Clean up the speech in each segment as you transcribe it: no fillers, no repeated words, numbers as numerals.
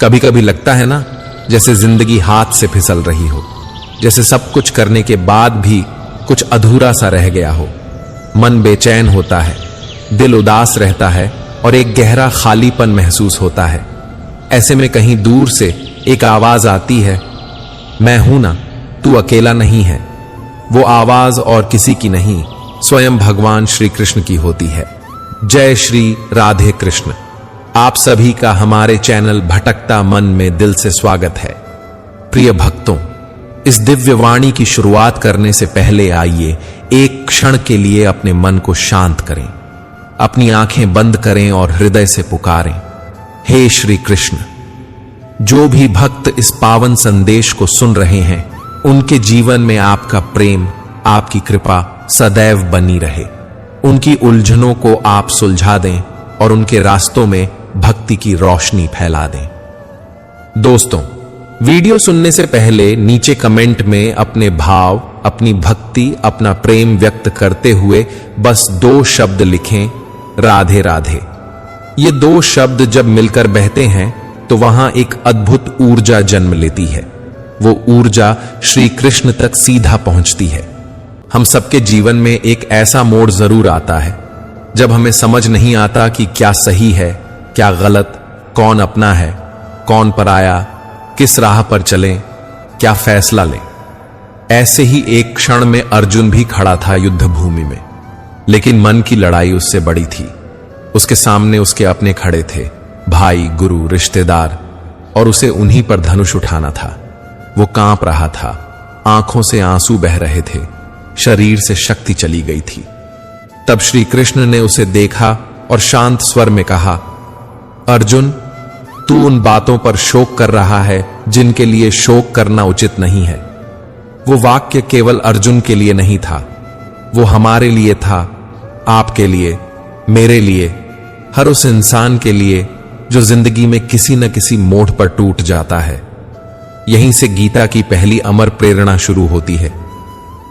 कभी कभी लगता है ना, जैसे जिंदगी हाथ से फिसल रही हो, जैसे सब कुछ करने के बाद भी कुछ अधूरा सा रह गया हो। मन बेचैन होता है, दिल उदास रहता है और एक गहरा खालीपन महसूस होता है। ऐसे में कहीं दूर से एक आवाज आती है, मैं हूं ना, तू अकेला नहीं है। वो आवाज और किसी की नहीं, स्वयं भगवान श्री कृष्ण की होती है। जय श्री राधे कृष्ण। आप सभी का हमारे चैनल भटकता मन में दिल से स्वागत है। प्रिय भक्तों, इस दिव्य वाणी की शुरुआत करने से पहले आइए एक क्षण के लिए अपने मन को शांत करें, अपनी आंखें बंद करें और हृदय से पुकारें, हे श्री कृष्ण। जो भी भक्त इस पावन संदेश को सुन रहे हैं, उनके जीवन में आपका प्रेम, आपकी कृपा सदैव बनी रहे। उनकी उलझनों को आप सुलझा दें और उनके रास्तों में भक्ति की रोशनी फैला दें। दोस्तों, वीडियो सुनने से पहले नीचे कमेंट में अपने भाव, अपनी भक्ति, अपना प्रेम व्यक्त करते हुए बस 2 शब्द लिखें, राधे राधे। ये 2 शब्द जब मिलकर बहते हैं तो वहां एक अद्भुत ऊर्जा जन्म लेती है। वो ऊर्जा श्री कृष्ण तक सीधा पहुंचती है। हम सबके जीवन में एक ऐसा मोड़ जरूर आता है जब हमें समझ नहीं आता कि क्या सही है, क्या गलत, कौन अपना है, कौन पराया, किस राह पर चलें, क्या फैसला लें। ऐसे ही एक क्षण में अर्जुन भी खड़ा था युद्ध भूमि में, लेकिन मन की लड़ाई उससे बड़ी थी। उसके सामने उसके अपने खड़े थे, भाई, गुरु, रिश्तेदार, और उसे उन्हीं पर धनुष उठाना था। वो कांप रहा था, आंखों से आंसू बह रहे थे, शरीर से शक्ति चली गई थी। तब श्री कृष्ण ने उसे देखा और शांत स्वर में कहा, अर्जुन, तू उन बातों पर शोक कर रहा है जिनके लिए शोक करना उचित नहीं है। वो वाक्य केवल अर्जुन के लिए नहीं था, वो हमारे लिए था, आपके लिए, मेरे लिए, हर उस इंसान के लिए जो जिंदगी में किसी न किसी मोड़ पर टूट जाता है। यहीं से गीता की पहली अमर प्रेरणा शुरू होती है,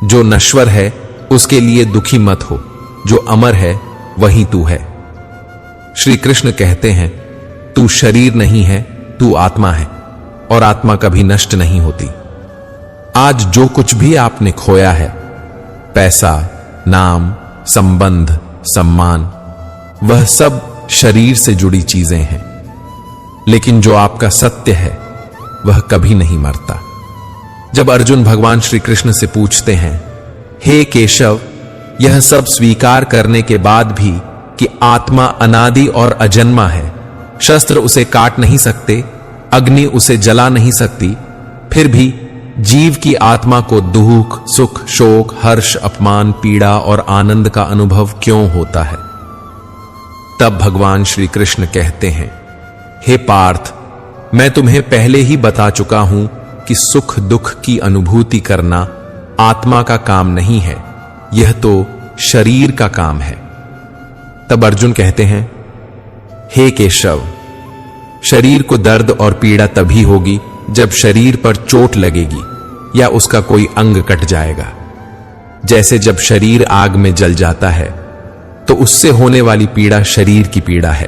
जो नश्वर है उसके लिए दुखी मत हो, जो अमर है वही तू है। श्री कृष्ण कहते हैं, तू शरीर नहीं है, तू आत्मा है, और आत्मा कभी नष्ट नहीं होती। आज जो कुछ भी आपने खोया है, पैसा, नाम, संबंध, सम्मान, वह सब शरीर से जुड़ी चीजें हैं। लेकिन जो आपका सत्य है वह कभी नहीं मरता। जब अर्जुन भगवान श्री कृष्ण से पूछते हैं, हे केशव, यह सब स्वीकार करने के बाद भी कि आत्मा अनादि और अजन्मा है, शस्त्र उसे काट नहीं सकते, अग्नि उसे जला नहीं सकती, फिर भी जीव की आत्मा को दुख, सुख, शोक, हर्ष, अपमान, पीड़ा और आनंद का अनुभव क्यों होता है? तब भगवान श्री कृष्ण कहते हैं, हे पार्थ, मैं तुम्हें पहले ही बता चुका हूं कि सुख दुख की अनुभूति करना आत्मा का काम नहीं है, यह तो शरीर का काम है। तब अर्जुन कहते हैं, हे केशव, शरीर को दर्द और पीड़ा तभी होगी जब शरीर पर चोट लगेगी या उसका कोई अंग कट जाएगा। जैसे जब शरीर आग में जल जाता है तो उससे होने वाली पीड़ा शरीर की पीड़ा है,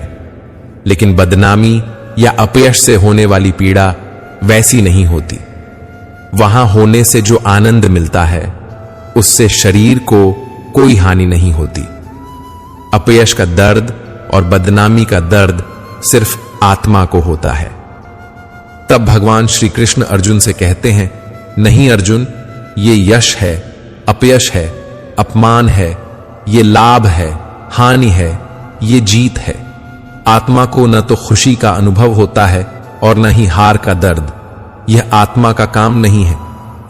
लेकिन बदनामी या अपयश से होने वाली पीड़ा वैसी नहीं होती। वहां होने से जो आनंद मिलता है उससे शरीर को कोई हानि नहीं होती। अपयश का दर्द और बदनामी का दर्द सिर्फ आत्मा को होता है। तब भगवान श्री कृष्ण अर्जुन से कहते हैं, नहीं अर्जुन, ये यश है, अपयश है, अपमान है, ये लाभ है, हानि है, ये जीत है। आत्मा को न तो खुशी का अनुभव होता है और न ही हार का दर्द। यह आत्मा का काम नहीं है,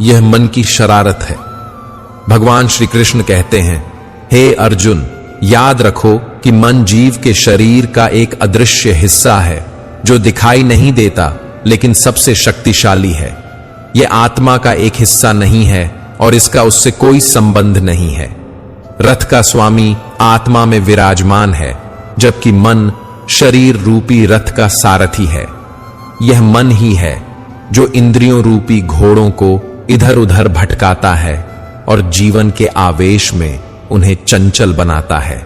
यह मन की शरारत है। भगवान श्री कृष्ण कहते हैं, हे अर्जुन, याद रखो कि मन जीव के शरीर का एक अदृश्य हिस्सा है जो दिखाई नहीं देता लेकिन सबसे शक्तिशाली है। यह आत्मा का एक हिस्सा नहीं है और इसका उससे कोई संबंध नहीं है। रथ का स्वामी आत्मा में विराजमान है, जबकि मन शरीर रूपी रथ का सारथी है। यह मन ही है जो इंद्रियों रूपी घोड़ों को इधर उधर भटकाता है और जीवन के आवेश में उन्हें चंचल बनाता है।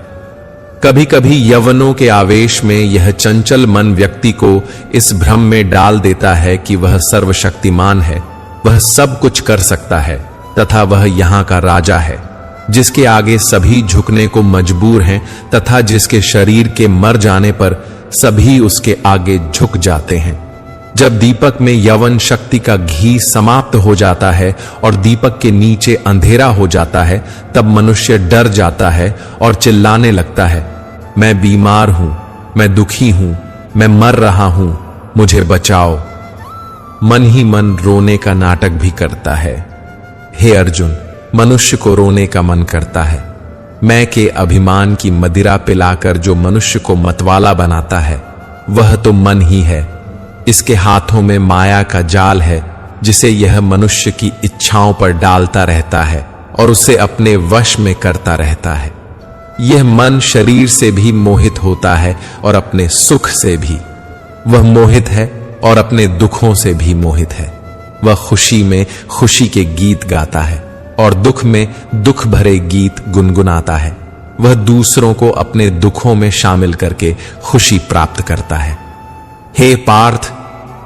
कभी कभी यवनों के आवेश में यह चंचल मन व्यक्ति को इस भ्रम में डाल देता है कि वह सर्वशक्तिमान है, वह सब कुछ कर सकता है तथा वह यहाँ का राजा है, जिसके आगे सभी झुकने को मजबूर हैं तथा जिसके शरीर के मर जाने पर सभी उसके आगे झुक जाते हैं। जब दीपक में यवन शक्ति का घी समाप्त हो जाता है और दीपक के नीचे अंधेरा हो जाता है, तब मनुष्य डर जाता है और चिल्लाने लगता है, मैं बीमार हूं, मैं दुखी हूं, मैं मर रहा हूं, मुझे बचाओ। मन ही मन रोने का नाटक भी करता है। हे अर्जुन, मनुष्य को रोने का मन करता है। मैं के अभिमान की मदिरा पिलाकर जो मनुष्य को मतवाला बनाता है, वह तो मन ही है। इसके हाथों में माया का जाल है, जिसे यह मनुष्य की इच्छाओं पर डालता रहता है और उसे अपने वश में करता रहता है। यह मन शरीर से भी मोहित होता है और अपने सुख से भी। वह मोहित है और अपने दुखों से भी मोहित है। वह खुशी में खुशी के गीत गाता है और दुख में दुख भरे गीत गुनगुनाता है। वह दूसरों को अपने दुखों में शामिल करके खुशी प्राप्त करता है। हे पार्थ,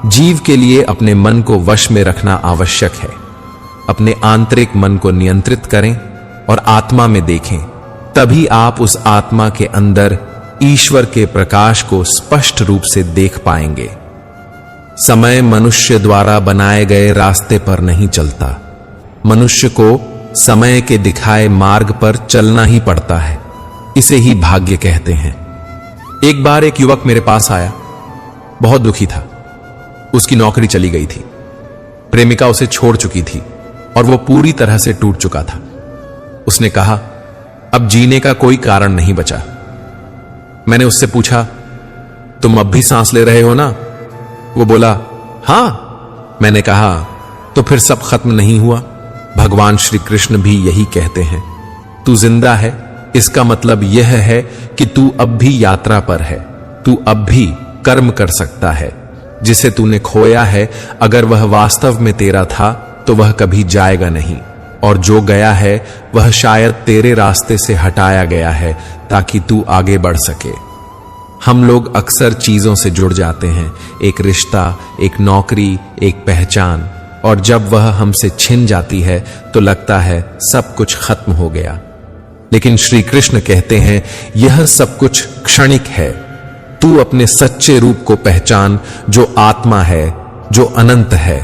जीव के लिए अपने मन को वश में रखना आवश्यक है। अपने आंतरिक मन को नियंत्रित करें और आत्मा में देखें, तभी आप उस आत्मा के अंदर ईश्वर के प्रकाश को स्पष्ट रूप से देख पाएंगे। समय मनुष्य द्वारा बनाए गए रास्ते पर नहीं चलता। मनुष्य को समय के दिखाए मार्ग पर चलना ही पड़ता है। इसे ही भाग्य कहते हैं। एक बार एक युवक मेरे पास आया, बहुत दुखी था। उसकी नौकरी चली गई थी, प्रेमिका उसे छोड़ चुकी थी और वो पूरी तरह से टूट चुका था। उसने कहा, अब जीने का कोई कारण नहीं बचा। मैंने उससे पूछा, तुम अब भी सांस ले रहे हो ना? वो बोला, हां। मैंने कहा, तो फिर सब खत्म नहीं हुआ? भगवान श्री कृष्ण भी यही कहते हैं। तू जिंदा है, इसका मतलब यह है कि तू अब भी यात्रा पर है। तू अब भी कर्म कर सकता है। जिसे तूने खोया है, अगर वह वास्तव में तेरा था तो वह कभी जाएगा नहीं, और जो गया है वह शायद तेरे रास्ते से हटाया गया है ताकि तू आगे बढ़ सके। हम लोग अक्सर चीजों से जुड़ जाते हैं, एक रिश्ता, एक नौकरी, एक पहचान, और जब वह हमसे छिन जाती है तो लगता है सब कुछ खत्म हो गया। लेकिन श्री कृष्ण कहते हैं, यह सब कुछ क्षणिक है। तू अपने सच्चे रूप को पहचान, जो आत्मा है, जो अनंत है।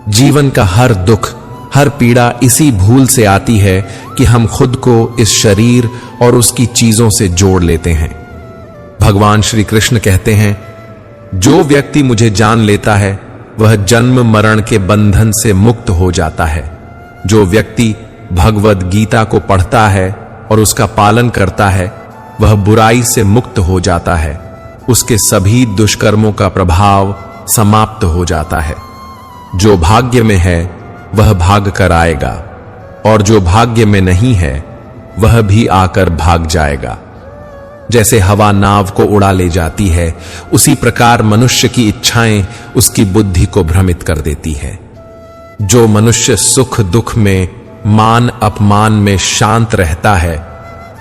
जीवन का हर दुख, हर पीड़ा इसी भूल से आती है कि हम खुद को इस शरीर और उसकी चीजों से जोड़ लेते हैं। भगवान श्री कृष्ण कहते हैं, जो व्यक्ति मुझे जान लेता है वह जन्म मरण के बंधन से मुक्त हो जाता है। जो व्यक्ति भगवद गीता को पढ़ता है और उसका पालन करता है, वह बुराई से मुक्त हो जाता है। उसके सभी दुष्कर्मों का प्रभाव समाप्त हो जाता है। जो भाग्य में है वह भाग कर आएगा, और जो भाग्य में नहीं है वह भी आकर भाग जाएगा। जैसे हवा नाव को उड़ा ले जाती है, उसी प्रकार मनुष्य की इच्छाएं उसकी बुद्धि को भ्रमित कर देती है। जो मनुष्य सुख दुख में, मान अपमान में शांत रहता है,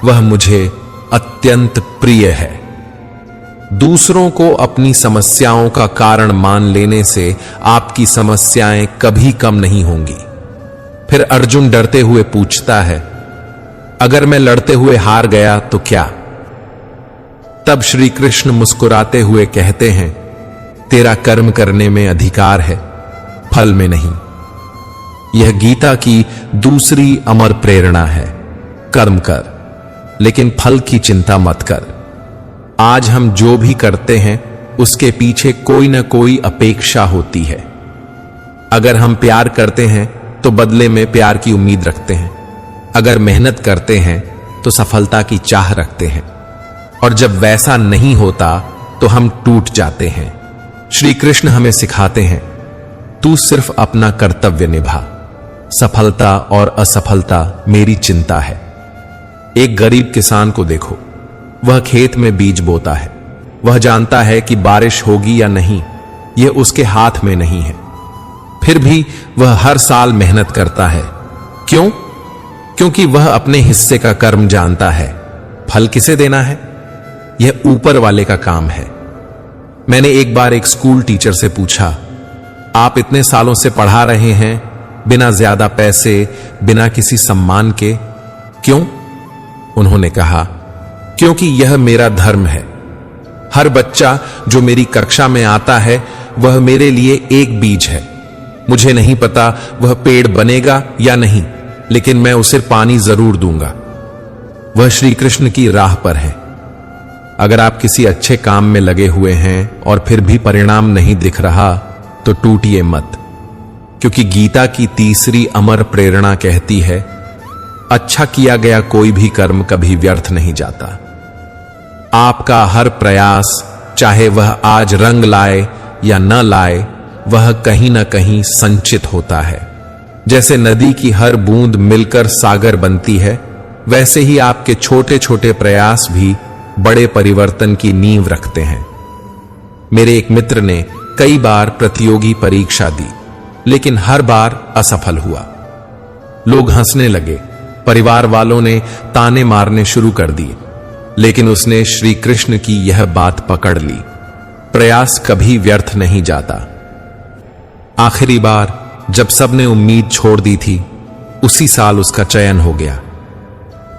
वह मुझे अत्यंत प्रिय है। दूसरों को अपनी समस्याओं का कारण मान लेने से आपकी समस्याएं कभी कम नहीं होंगी। फिर अर्जुन डरते हुए पूछता है, अगर मैं लड़ते हुए हार गया तो क्या? तब श्री कृष्ण मुस्कुराते हुए कहते हैं, तेरा कर्म करने में अधिकार है, फल में नहीं। यह गीता की दूसरी अमर प्रेरणा है। कर्म कर, लेकिन फल की चिंता मत कर। आज हम जो भी करते हैं उसके पीछे कोई ना कोई अपेक्षा होती है। अगर हम प्यार करते हैं तो बदले में प्यार की उम्मीद रखते हैं। अगर मेहनत करते हैं तो सफलता की चाह रखते हैं, और जब वैसा नहीं होता तो हम टूट जाते हैं। श्री कृष्ण हमें सिखाते हैं, तू सिर्फ अपना कर्तव्य निभा, सफलता और असफलता मेरी चिंता है। एक गरीब किसान को देखो, वह खेत में बीज बोता है। वह जानता है कि बारिश होगी या नहीं, यह उसके हाथ में नहीं है। फिर भी वह हर साल मेहनत करता है। क्यों? क्योंकि वह अपने हिस्से का कर्म जानता है। फल किसे देना है? यह ऊपर वाले का काम है। मैंने एक बार एक स्कूल टीचर से पूछा, आप इतने सालों से पढ़ा रहे हैं बिना ज्यादा पैसे, बिना किसी सम्मान के, क्यों? उन्होंने कहा, क्योंकि यह मेरा धर्म है। हर बच्चा जो मेरी कक्षा में आता है वह मेरे लिए एक बीज है। मुझे नहीं पता वह पेड़ बनेगा या नहीं, लेकिन मैं उसे पानी जरूर दूंगा। वह श्री कृष्ण की राह पर है। अगर आप किसी अच्छे काम में लगे हुए हैं और फिर भी परिणाम नहीं दिख रहा तो टूटिए मत, क्योंकि गीता की तीसरी अमर प्रेरणा कहती है, अच्छा किया गया कोई भी कर्म कभी व्यर्थ नहीं जाता। आपका हर प्रयास, चाहे वह आज रंग लाए या न लाए, वह कहीं ना कहीं संचित होता है। जैसे नदी की हर बूंद मिलकर सागर बनती है, वैसे ही आपके छोटे छोटे प्रयास भी बड़े परिवर्तन की नींव रखते हैं। मेरे एक मित्र ने कई बार प्रतियोगी परीक्षा दी, लेकिन हर बार असफल हुआ। लोग हंसने लगे, परिवार वालों ने ताने मारने शुरू कर दिए, लेकिन उसने श्री कृष्ण की यह बात पकड़ ली, प्रयास कभी व्यर्थ नहीं जाता। आखिरी बार जब सबने उम्मीद छोड़ दी थी, उसी साल उसका चयन हो गया।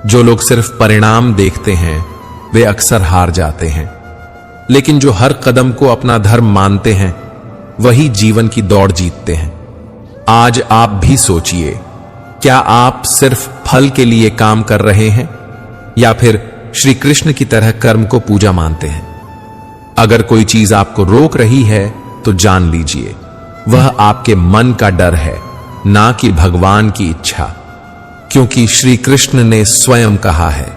जो लोग सिर्फ परिणाम देखते हैं वे अक्सर हार जाते हैं, लेकिन जो हर कदम को अपना धर्म मानते हैं वही जीवन की दौड़ जीतते हैं। आज आप भी सोचिए, क्या आप सिर्फ फल के लिए काम कर रहे हैं या फिर श्री कृष्ण की तरह कर्म को पूजा मानते हैं? अगर कोई चीज आपको रोक रही है तो जान लीजिए वह आपके मन का डर है, ना कि भगवान की इच्छा, क्योंकि श्री कृष्ण ने स्वयं कहा है,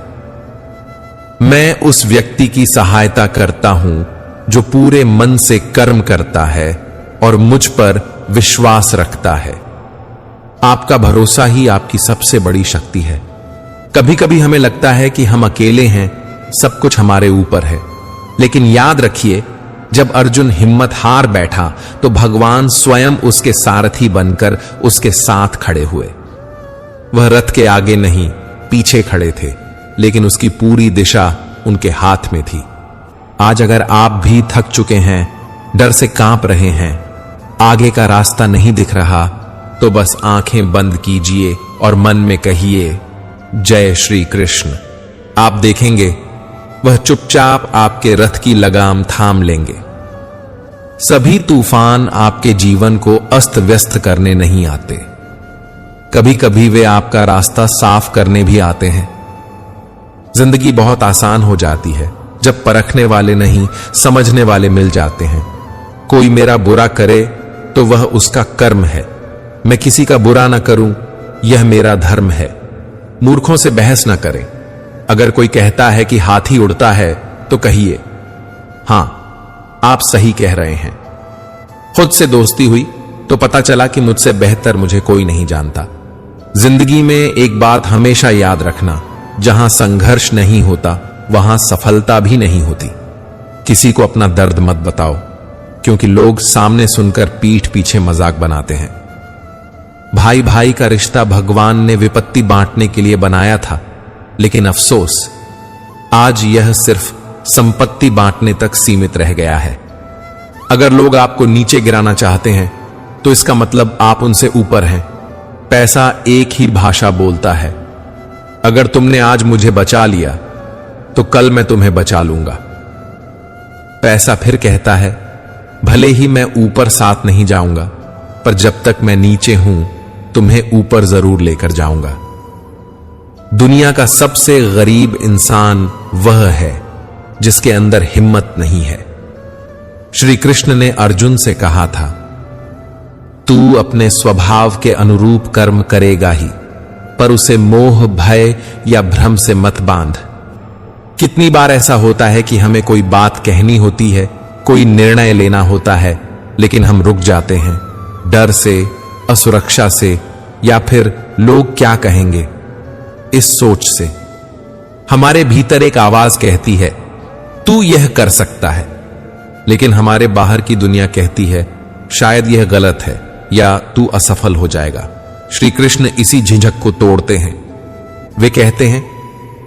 मैं उस व्यक्ति की सहायता करता हूं जो पूरे मन से कर्म करता है और मुझ पर विश्वास रखता है। आपका भरोसा ही आपकी सबसे बड़ी शक्ति है। कभी कभी हमें लगता है कि हम अकेले हैं, सब कुछ हमारे ऊपर है, लेकिन याद रखिए, जब अर्जुन हिम्मत हार बैठा तो भगवान स्वयं उसके सारथी बनकर उसके साथ खड़े हुए। वह रथ के आगे नहीं, पीछे खड़े थे, लेकिन उसकी पूरी दिशा उनके हाथ में थी। आज अगर आप भी थक चुके हैं, डर से कांप रहे हैं, आगे का रास्ता नहीं दिख रहा, तो बस आंखें बंद कीजिए और मन में कहिए, जय श्री कृष्ण। आप देखेंगे वह चुपचाप आपके रथ की लगाम थाम लेंगे। सभी तूफान आपके जीवन को अस्त व्यस्त करने नहीं आते, कभी कभी वे आपका रास्ता साफ करने भी आते हैं। जिंदगी बहुत आसान हो जाती है जब परखने वाले नहीं, समझने वाले मिल जाते हैं। कोई मेरा बुरा करे तो वह उसका कर्म है, मैं किसी का बुरा ना करूं यह मेरा धर्म है। मूर्खों से बहस ना करें। अगर कोई कहता है कि हाथी उड़ता है तो कहिए, हां आप सही कह रहे हैं। खुद से दोस्ती हुई तो पता चला कि मुझसे बेहतर मुझे कोई नहीं जानता। जिंदगी में एक बात हमेशा याद रखना, जहां संघर्ष नहीं होता वहां सफलता भी नहीं होती। किसी को अपना दर्द मत बताओ, क्योंकि लोग सामने सुनकर पीठ पीछे मजाक बनाते हैं। भाई भाई का रिश्ता भगवान ने विपत्ति बांटने के लिए बनाया था, लेकिन अफसोस आज यह सिर्फ संपत्ति बांटने तक सीमित रह गया है। अगर लोग आपको नीचे गिराना चाहते हैं तो इसका मतलब आप उनसे ऊपर हैं। पैसा एक ही भाषा बोलता है। अगर तुमने आज मुझे बचा लिया तो कल मैं तुम्हें बचा लूंगा। पैसा फिर कहता है, भले ही मैं ऊपर साथ नहीं जाऊंगा, पर जब तक मैं नीचे हूं तुम्हें ऊपर जरूर लेकर जाऊंगा। दुनिया का सबसे गरीब इंसान वह है जिसके अंदर हिम्मत नहीं है। श्री कृष्ण ने अर्जुन से कहा था, तू अपने स्वभाव के अनुरूप कर्म करेगा ही, पर उसे मोह, भय या भ्रम से मत बांध। कितनी बार ऐसा होता है कि हमें कोई बात कहनी होती है, कोई निर्णय लेना होता है, लेकिन हम रुक जाते हैं, डर से, असुरक्षा से, या फिर लोग क्या कहेंगे इस सोच से। हमारे भीतर एक आवाज कहती है, तू यह कर सकता है, लेकिन हमारे बाहर की दुनिया कहती है, शायद यह गलत है या तू असफल हो जाएगा। श्री कृष्ण इसी झिझक को तोड़ते हैं। वे कहते हैं,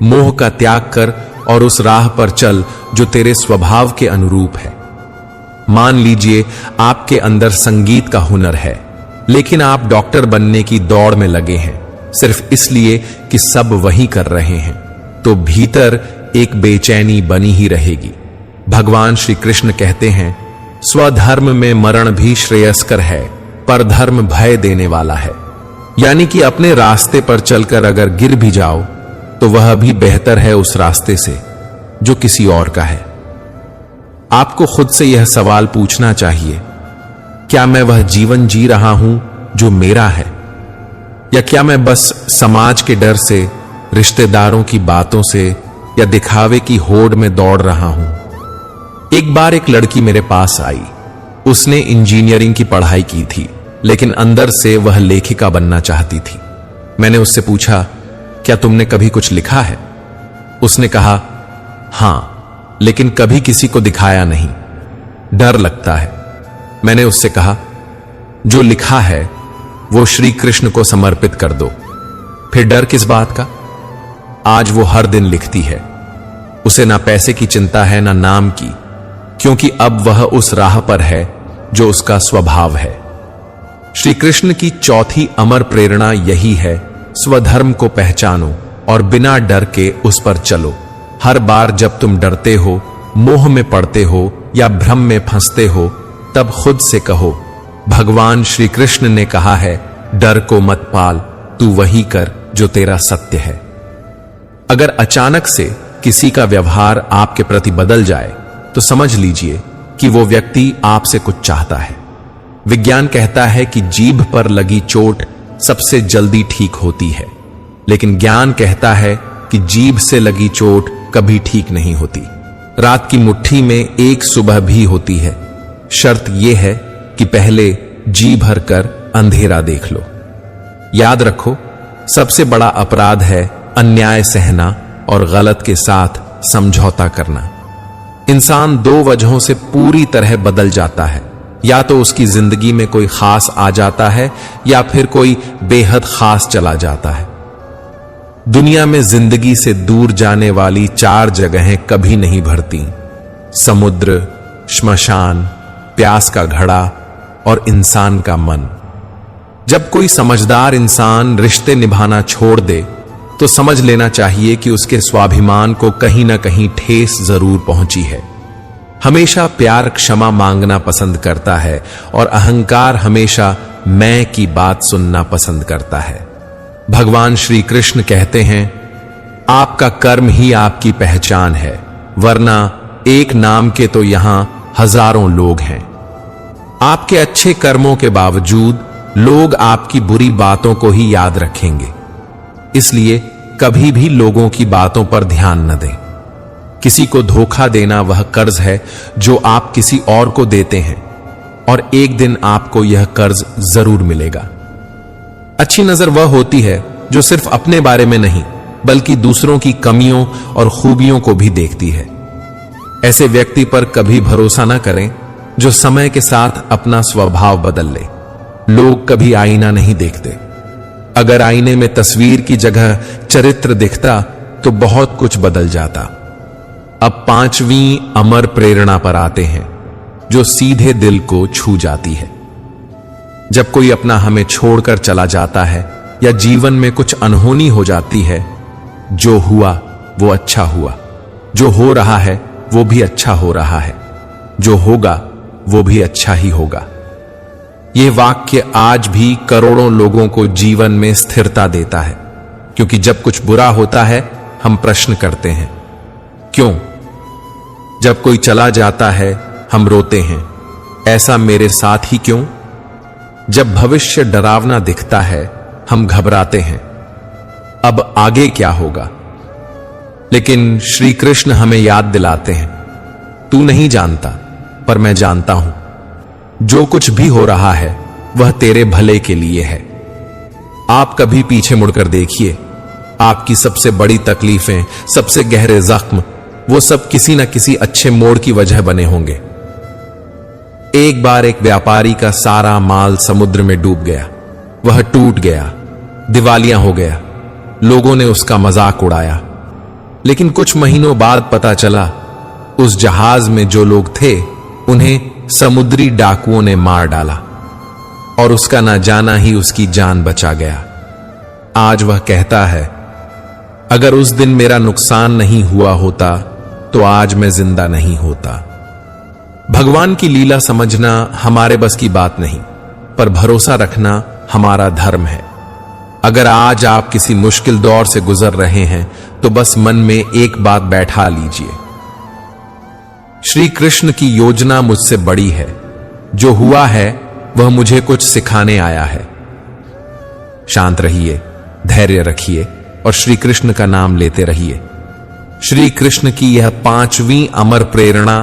मोह का त्याग कर और उस राह पर चल जो तेरे स्वभाव के अनुरूप है। मान लीजिए आपके अंदर संगीत का हुनर है, लेकिन आप डॉक्टर बनने की दौड़ में लगे हैं सिर्फ इसलिए कि सब वही कर रहे हैं, तो भीतर एक बेचैनी बनी ही रहेगी। भगवान श्री कृष्ण कहते हैं, स्वधर्म में मरण भी श्रेयस्कर है, पर धर्म भय देने वाला है। यानी कि अपने रास्ते पर चलकर अगर गिर भी जाओ तो वह भी बेहतर है उस रास्ते से जो किसी और का है। आपको खुद से यह सवाल पूछना चाहिए, क्या मैं वह जीवन जी रहा हूं जो मेरा है, या क्या मैं बस समाज के डर से, रिश्तेदारों की बातों से या दिखावे की होड़ में दौड़ रहा हूं। एक बार एक लड़की मेरे पास आई। उसने इंजीनियरिंग की पढ़ाई की थी, लेकिन अंदर से वह लेखिका बनना चाहती थी। मैंने उससे पूछा, क्या तुमने कभी कुछ लिखा है? उसने कहा, हां, लेकिन कभी किसी को दिखाया नहीं, डर लगता है। मैंने उससे कहा, जो लिखा है वो श्री कृष्ण को समर्पित कर दो, फिर डर किस बात का? आज वो हर दिन लिखती है। उसे ना पैसे की चिंता है ना नाम की, क्योंकि अब वह उस राह पर है जो उसका स्वभाव है। श्री कृष्ण की चौथी अमर प्रेरणा यही है, स्वधर्म को पहचानो और बिना डर के उस पर चलो। हर बार जब तुम डरते हो, मोह में पड़ते हो या भ्रम में फंसते हो, तब खुद से कहो, भगवान श्री कृष्ण ने कहा है, डर को मत पाल, तू वही कर जो तेरा सत्य है। अगर अचानक से किसी का व्यवहार आपके प्रति बदल जाए तो समझ लीजिए कि वो व्यक्ति आपसे कुछ चाहता है। विज्ञान कहता है कि जीभ पर लगी चोट सबसे जल्दी ठीक होती है, लेकिन ज्ञान कहता है कि जीभ से लगी चोट कभी ठीक नहीं होती। रात की मुट्ठी में एक सुबह भी होती है। शर्त यह है कि पहले जी भर कर अंधेरा देख लो। याद रखो, सबसे बड़ा अपराध है अन्याय सहना और गलत के साथ समझौता करना। इंसान दो वजहों से पूरी तरह बदल जाता है, या तो उसकी जिंदगी में कोई खास आ जाता है या फिर कोई बेहद खास चला जाता है। दुनिया में जिंदगी से दूर जाने वाली 4 जगहें कभी नहीं भरती: समुद्र, श्मशान, प्यास का घड़ा और इंसान का मन। जब कोई समझदार इंसान रिश्ते निभाना छोड़ दे तो समझ लेना चाहिए कि उसके स्वाभिमान को कहीं ना कहीं ठेस जरूर पहुंची है। हमेशा प्यार क्षमा मांगना पसंद करता है और अहंकार हमेशा मैं की बात सुनना पसंद करता है। भगवान श्री कृष्ण कहते हैं, आपका कर्म ही आपकी पहचान है, वरना एक नाम के तो यहां हजारों लोग हैं। आपके अच्छे कर्मों के बावजूद लोग आपकी बुरी बातों को ही याद रखेंगे। इसलिए कभी भी लोगों की बातों पर ध्यान न दें। किसी को धोखा देना वह कर्ज है जो आप किसी और को देते हैं, और एक दिन आपको यह कर्ज जरूर मिलेगा। अच्छी नजर वह होती है जो सिर्फ अपने बारे में नहीं बल्कि दूसरों की कमियों और खूबियों को भी देखती है। ऐसे व्यक्ति पर कभी भरोसा न करें जो समय के साथ अपना स्वभाव बदल ले। लोग कभी आईना नहीं देखते। अगर आईने में तस्वीर की जगह चरित्र दिखता तो बहुत कुछ बदल जाता। अब 5वीं अमर प्रेरणा पर आते हैं, जो सीधे दिल को छू जाती है। जब कोई अपना हमें छोड़कर चला जाता है या जीवन में कुछ अनहोनी हो जाती है, जो हुआ वो अच्छा हुआ, जो हो रहा है वो भी अच्छा हो रहा है, जो होगा वो भी अच्छा ही होगा। यह वाक्य आज भी करोड़ों लोगों को जीवन में स्थिरता देता है, क्योंकि जब कुछ बुरा होता है हम प्रश्न करते हैं, क्यों? जब कोई चला जाता है हम रोते हैं, ऐसा मेरे साथ ही क्यों? जब भविष्य डरावना दिखता है हम घबराते हैं, अब आगे क्या होगा? लेकिन श्री कृष्ण हमें याद दिलाते हैं, तू नहीं जानता पर मैं जानता हूं। जो कुछ भी हो रहा है वह तेरे भले के लिए है। आप कभी पीछे मुड़कर देखिए, आपकी सबसे बड़ी तकलीफें, सबसे गहरे जख्म, वो सब किसी न किसी अच्छे मोड़ की वजह बने होंगे। एक बार एक व्यापारी का सारा माल समुद्र में डूब गया। वह टूट गया, दिवालिया हो गया। लोगों ने उसका मजाक उड़ाया। लेकिन कुछ महीनों बाद पता चला उस जहाज में जो लोग थे उन्हें समुद्री डाकुओं ने मार डाला और उसका ना जाना ही उसकी जान बचा गया। आज वह कहता है, अगर उस दिन मेरा नुकसान नहीं हुआ होता तो आज मैं जिंदा नहीं होता। भगवान की लीला समझना हमारे बस की बात नहीं, पर भरोसा रखना हमारा धर्म है। अगर आज आप किसी मुश्किल दौर से गुजर रहे हैं तो बस मन में एक बात बैठा लीजिए, श्री कृष्ण की योजना मुझसे बड़ी है। जो हुआ है वह मुझे कुछ सिखाने आया है। शांत रहिए, धैर्य रखिए और श्री कृष्ण का नाम लेते रहिए। श्री कृष्ण की यह 5वीं अमर प्रेरणा,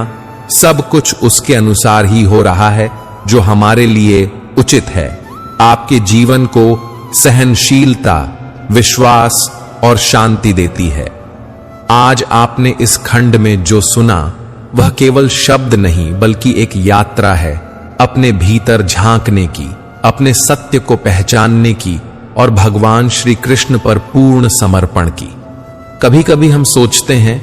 सब कुछ उसके अनुसार ही हो रहा है जो हमारे लिए उचित है। आपके जीवन को सहनशीलता, विश्वास और शांति देती है। आज आपने इस खंड में जो सुना वह केवल शब्द नहीं बल्कि एक यात्रा है, अपने भीतर झांकने की, अपने सत्य को पहचानने की और भगवान श्री कृष्ण पर पूर्ण समर्पण की। कभी कभी हम सोचते हैं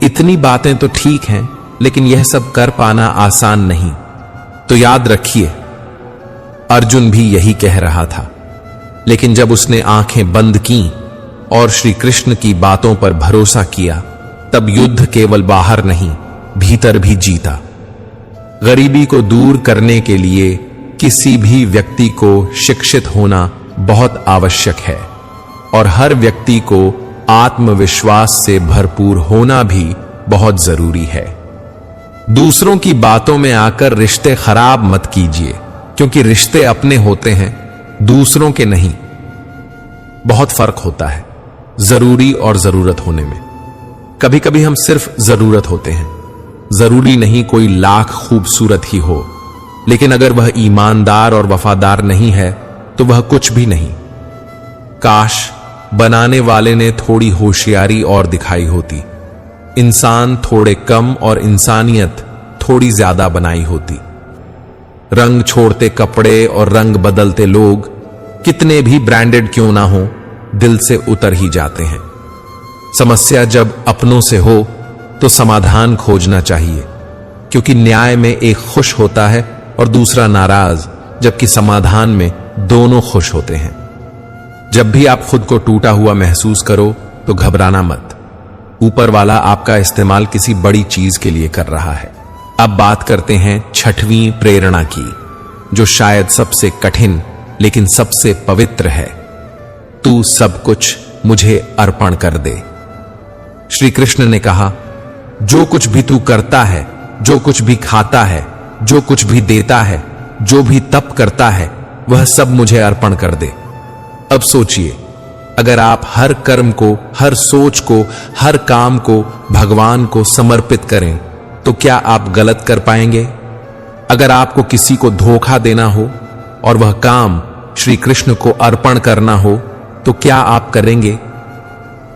इतनी बातें तो ठीक हैं, लेकिन यह सब कर पाना आसान नहीं। तो याद रखिए, अर्जुन भी यही कह रहा था, लेकिन जब उसने आंखें बंद की और श्री कृष्ण की बातों पर भरोसा किया, तब युद्ध केवल बाहर नहीं, भीतर भी जीता। गरीबी को दूर करने के लिए किसी भी व्यक्ति को शिक्षित होना बहुत आवश्यक है और हर व्यक्ति को आत्मविश्वास से भरपूर होना भी बहुत जरूरी है। दूसरों की बातों में आकर रिश्ते खराब मत कीजिए, क्योंकि रिश्ते अपने होते हैं, दूसरों के नहीं। बहुत फर्क होता है जरूरी और जरूरत होने में। कभी कभी हम सिर्फ जरूरत होते हैं, जरूरी नहीं कोई लाख खूबसूरत ही हो, लेकिन अगर वह ईमानदार और वफादार नहीं है तो वह कुछ भी नहीं। काश बनाने वाले ने थोड़ी होशियारी और दिखाई होती, इंसान थोड़े कम और इंसानियत थोड़ी ज्यादा बनाई होती। रंग छोड़ते कपड़े और रंग बदलते लोग कितने भी ब्रांडेड क्यों ना हो, दिल से उतर ही जाते हैं। समस्या जब अपनों से हो तो समाधान खोजना चाहिए, क्योंकि न्याय में एक खुश होता है और दूसरा नाराज, जबकि समाधान में दोनों खुश होते हैं। जब भी आप खुद को टूटा हुआ महसूस करो तो घबराना मत। ऊपर वाला आपका इस्तेमाल किसी बड़ी चीज के लिए कर रहा है। अब बात करते हैं 6वीं प्रेरणा की, जो शायद सबसे कठिन लेकिन सबसे पवित्र है। तू सब कुछ मुझे अर्पण कर दे। श्री कृष्ण ने कहा, जो कुछ भी तू करता है, जो कुछ भी खाता है, जो कुछ भी देता है, जो भी तप करता है, वह सब मुझे अर्पण कर दे। अब सोचिए, अगर आप हर कर्म को, हर सोच को, हर काम को भगवान को समर्पित करें तो क्या आप गलत कर पाएंगे? अगर आपको किसी को धोखा देना हो और वह काम श्री कृष्ण को अर्पण करना हो तो क्या आप करेंगे?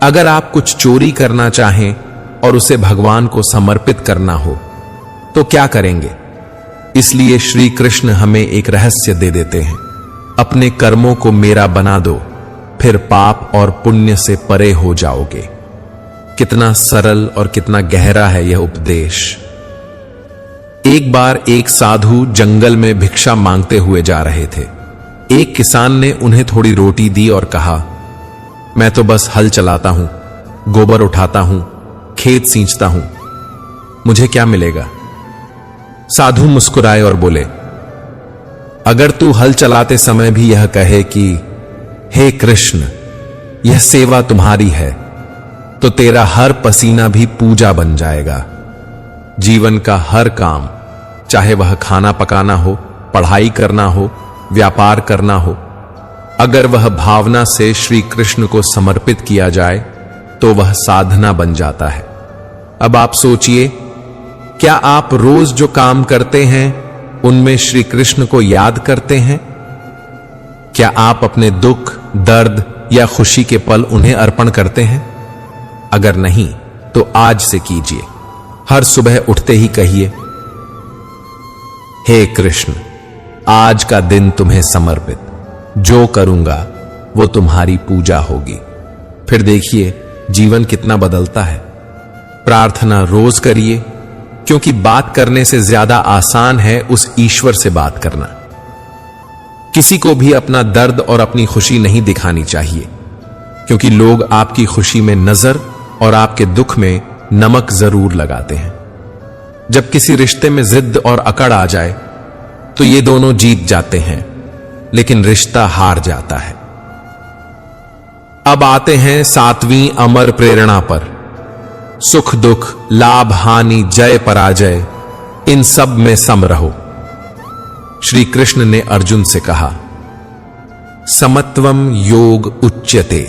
अगर आप कुछ चोरी करना चाहें और उसे भगवान को समर्पित करना हो तो क्या करेंगे? इसलिए श्री कृष्ण हमें एक रहस्य दे देते हैं, अपने कर्मों को मेरा बना दो, फिर पाप और पुण्य से परे हो जाओगे। कितना सरल और कितना गहरा है यह उपदेश। एक बार एक साधु जंगल में भिक्षा मांगते हुए जा रहे थे। एक किसान ने उन्हें थोड़ी रोटी दी और कहा, मैं तो बस हल चलाता हूं, गोबर उठाता हूं, खेत सींचता हूं, मुझे क्या मिलेगा? साधु मुस्कुराए और बोले, अगर तू हल चलाते समय भी यह कहे कि हे कृष्ण, यह सेवा तुम्हारी है, तो तेरा हर पसीना भी पूजा बन जाएगा। जीवन का हर काम, चाहे वह खाना पकाना हो, पढ़ाई करना हो, व्यापार करना हो, अगर वह भावना से श्री कृष्ण को समर्पित किया जाए तो वह साधना बन जाता है। अब आप सोचिए, क्या आप रोज जो काम करते हैं उनमें श्री कृष्ण को याद करते हैं? क्या आप अपने दुख, दर्द या खुशी के पल उन्हें अर्पण करते हैं? अगर नहीं तो आज से कीजिए। हर सुबह उठते ही कहिए, हे कृष्ण, आज का दिन तुम्हें समर्पित, जो करूंगा वो तुम्हारी पूजा होगी। फिर देखिए जीवन कितना बदलता है। प्रार्थना रोज करिए, क्योंकि बात करने से ज्यादा आसान है उस ईश्वर से बात करना। किसी को भी अपना दर्द और अपनी खुशी नहीं दिखानी चाहिए, क्योंकि लोग आपकी खुशी में नजर और आपके दुख में नमक जरूर लगाते हैं। जब किसी रिश्ते में जिद और अकड़ आ जाए तो ये दोनों जीत जाते हैं, लेकिन रिश्ता हार जाता है। अब आते हैं 7वीं अमर प्रेरणा पर। सुख दुख, लाभ हानि, जय पराजय, इन सब में सम रहो। श्री कृष्ण ने अर्जुन से कहा, समत्वम योग उच्यते,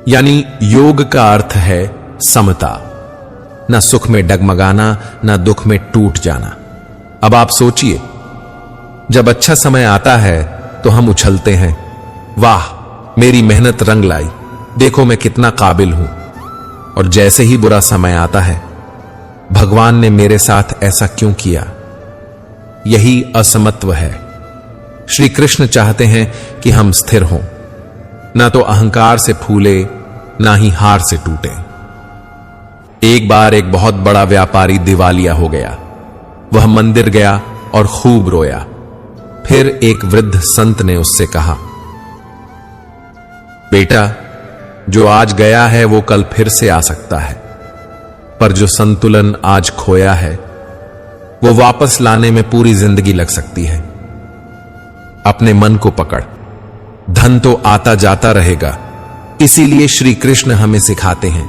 यानी योग का अर्थ है समता, ना सुख में डगमगाना, ना दुख में टूट जाना। अब आप सोचिए, जब अच्छा समय आता है तो हम उछलते हैं, वाह मेरी मेहनत रंग लाई, देखो मैं कितना काबिल हूं। और जैसे ही बुरा समय आता है, भगवान ने मेरे साथ ऐसा क्यों किया? यही असमत्व है। श्री कृष्ण चाहते हैं कि हम स्थिर हों, ना तो अहंकार से फूले, ना ही हार से टूटे। एक बार एक बहुत बड़ा व्यापारी दिवालिया हो गया। वह मंदिर गया और खूब रोया। फिर एक वृद्ध संत ने उससे कहा, बेटा, जो आज गया है वो कल फिर से आ सकता है, पर जो संतुलन आज खोया है वो वापस लाने में पूरी जिंदगी लग सकती है। अपने मन को पकड़, धन तो आता जाता रहेगा। इसीलिए श्री कृष्ण हमें सिखाते हैं,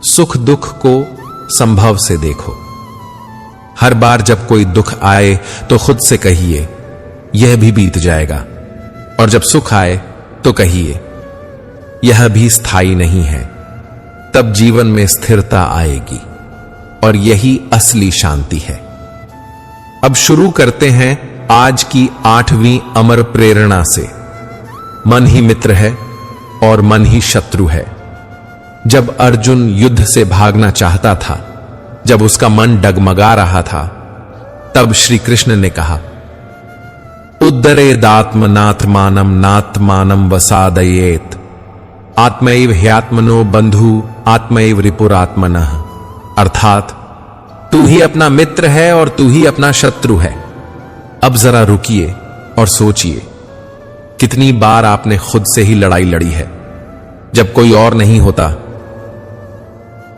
सुख दुख को संभव से देखो। हर बार जब कोई दुख आए तो खुद से कहिए, यह भी बीत जाएगा, और जब सुख आए तो कहिए, यह भी स्थायी नहीं है। तब जीवन में स्थिरता आएगी, और यही असली शांति है। अब शुरू करते हैं आज की 8वीं अमर प्रेरणा से। मन ही मित्र है और मन ही शत्रु है। जब अर्जुन युद्ध से भागना चाहता था, जब उसका मन डगमगा रहा था, तब श्री कृष्ण ने कहा, उद्धरेदात्मनात्मानम नात्मानम वसादयेत, आत्मैव ह्यात्मनो बंधु आत्मैव रिपुरात्मनः। अर्थात तू ही अपना मित्र है और तू ही अपना शत्रु है। अब जरा रुकिए और सोचिए, कितनी बार आपने खुद से ही लड़ाई लड़ी है जब कोई और नहीं होता।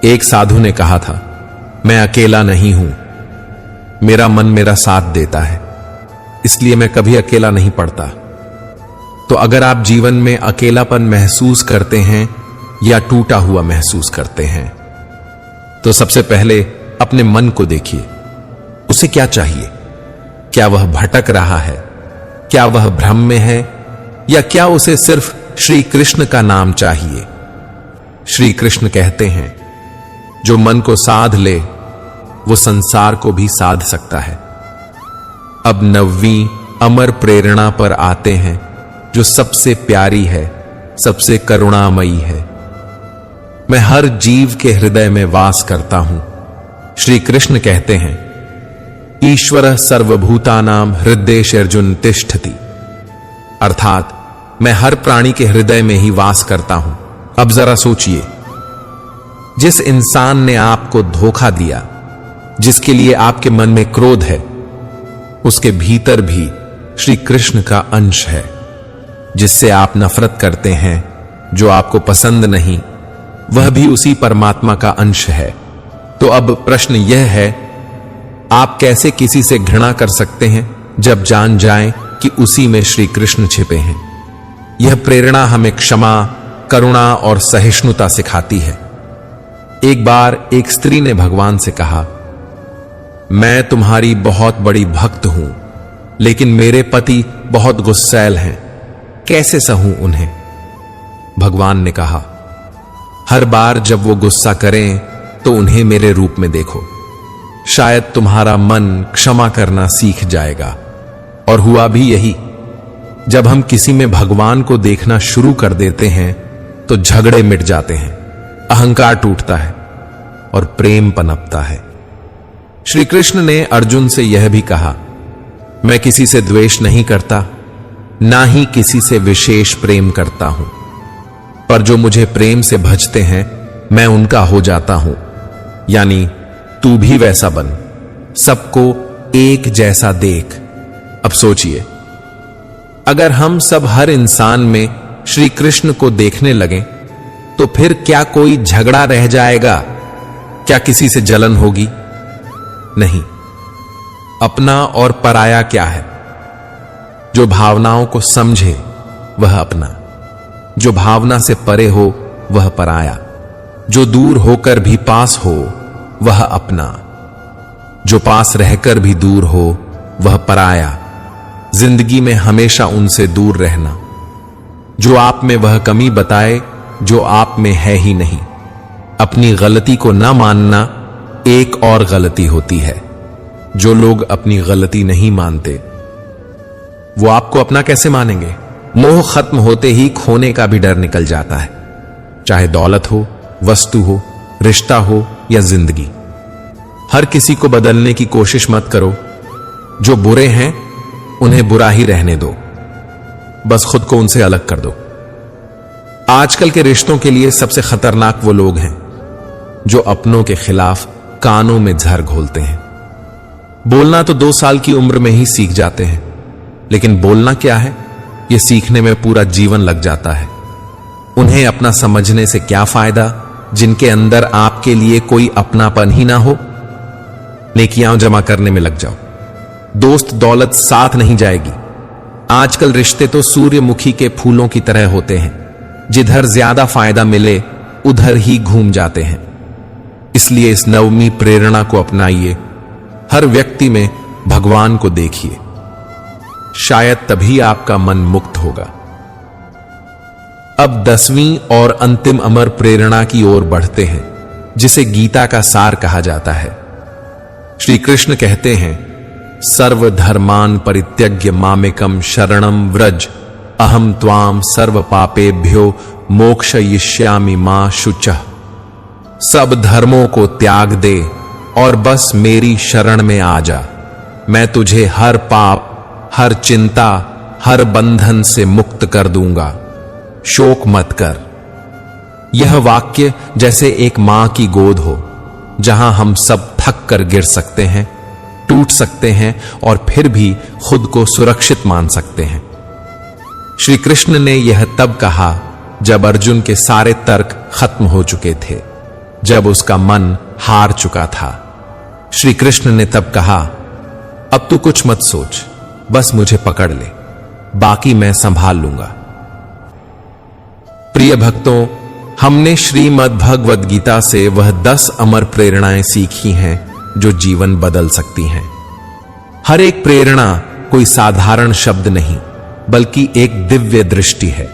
एक साधु ने कहा था, मैं अकेला नहीं हूं, मेरा मन मेरा साथ देता है, इसलिए मैं कभी अकेला नहीं पड़ता। तो अगर आप जीवन में अकेलापन महसूस करते हैं या टूटा हुआ महसूस करते हैं, तो सबसे पहले अपने मन को देखिए, उसे क्या चाहिए? क्या वह भटक रहा है? क्या वह भ्रम में है? या क्या उसे सिर्फ श्री कृष्ण का नाम चाहिए? श्री कृष्ण कहते हैं, जो मन को साध ले वो संसार को भी साध सकता है। अब 9वीं अमर प्रेरणा पर आते हैं, जो सबसे प्यारी है, सबसे करुणामयी है। मैं हर जीव के हृदय में वास करता हूं। श्री कृष्ण कहते हैं, ईश्वर सर्वभूतानां हृदयेषु तिष्ठति, अर्थात मैं हर प्राणी के हृदय में ही वास करता हूं। अब जरा सोचिए, जिस इंसान ने आपको धोखा दिया, जिसके लिए आपके मन में क्रोध है, उसके भीतर भी श्री कृष्ण का अंश है। जिससे आप नफरत करते हैं, जो आपको पसंद नहीं, वह भी उसी परमात्मा का अंश है। तो अब प्रश्न यह है, आप कैसे किसी से घृणा कर सकते हैं जब जान जाएं कि उसी में श्री कृष्ण छिपे हैं? यह प्रेरणा हमें क्षमा, करुणा और सहिष्णुता सिखाती है। एक बार एक स्त्री ने भगवान से कहा, मैं तुम्हारी बहुत बड़ी भक्त हूं, लेकिन मेरे पति बहुत गुस्सैल हैं, कैसे सहूं उन्हें? भगवान ने कहा, हर बार जब वो गुस्सा करें तो उन्हें मेरे रूप में देखो, शायद तुम्हारा मन क्षमा करना सीख जाएगा। और हुआ भी यही। जब हम किसी में भगवान को देखना शुरू कर देते हैं तो झगड़े मिट जाते हैं, अहंकार टूटता है और प्रेम पनपता है। श्री कृष्ण ने अर्जुन से यह भी कहा, मैं किसी से द्वेष नहीं करता, ना ही किसी से विशेष प्रेम करता हूं, पर जो मुझे प्रेम से भजते हैं मैं उनका हो जाता हूं, यानी तू भी वैसा बन, सबको एक जैसा देख। अब सोचिए, अगर हम सब हर इंसान में श्री कृष्ण को देखने लगें तो फिर क्या कोई झगड़ा रह जाएगा? क्या किसी से जलन होगी? नहीं। अपना और पराया क्या है? जो भावनाओं को समझे वह अपना, जो भावना से परे हो वह पराया, जो दूर होकर भी पास हो वह अपना, जो पास रहकर भी दूर हो वह पराया। जिंदगी में हमेशा उनसे दूर रहना जो आप में वह कमी बताए जो आप में है ही नहीं। अपनी गलती को न मानना एक और गलती होती है। जो लोग अपनी गलती नहीं मानते वो आपको अपना कैसे मानेंगे? मोह खत्म होते ही खोने का भी डर निकल जाता है, चाहे दौलत हो, वस्तु हो, रिश्ता हो या जिंदगी। हर किसी को बदलने की कोशिश मत करो। जो बुरे हैं उन्हें बुरा ही रहने दो, बस खुद को उनसे अलग कर दो। आजकल के रिश्तों के लिए सबसे खतरनाक वो लोग हैं जो अपनों के खिलाफ कानों में जहर घोलते हैं। बोलना तो 2 साल की उम्र में ही सीख जाते हैं, लेकिन बोलना क्या है यह सीखने में पूरा जीवन लग जाता है। उन्हें अपना समझने से क्या फायदा जिनके अंदर आपके लिए कोई अपनापन ही ना हो। नेकियां जमा करने में लग जाओ। दोस्त दौलत साथ नहीं जाएगी। आजकल रिश्ते तो सूर्यमुखी के फूलों की तरह होते हैं, जिधर ज्यादा फायदा मिले उधर ही घूम जाते हैं। इसलिए इस नवमी प्रेरणा को अपनाइए। हर व्यक्ति में भगवान को देखिए, शायद तभी आपका मन मुक्त होगा। अब 10वीं और अंतिम अमर प्रेरणा की ओर बढ़ते हैं, जिसे गीता का सार कहा जाता है। श्री कृष्ण कहते हैं, सर्वधर्मान परित्यज्य मामेकम शरणम व्रज, अहम त्वाम सर्व पापेभ्यो मोक्षयिष्यामि मा शुचः। सब धर्मों को त्याग दे और बस मेरी शरण में आ जा। मैं तुझे हर पाप, हर चिंता, हर बंधन से मुक्त कर दूंगा। शोक मत कर। यह वाक्य जैसे एक मां की गोद हो, जहां हम सब थक कर गिर सकते हैं, टूट सकते हैं और फिर भी खुद को सुरक्षित मान सकते हैं। श्री कृष्ण ने यह तब कहा जब अर्जुन के सारे तर्क खत्म हो चुके थे, जब उसका मन हार चुका था। श्री कृष्ण ने तब कहा, अब तू कुछ मत सोच, बस मुझे पकड़ ले, बाकी मैं संभाल लूंगा। प्रिय भक्तों, हमने श्रीमद् भगवद गीता से वह 10 अमर प्रेरणाएं सीखी हैं जो जीवन बदल सकती हैं। हर एक प्रेरणा कोई साधारण शब्द नहीं, बल्कि एक दिव्य दृष्टि है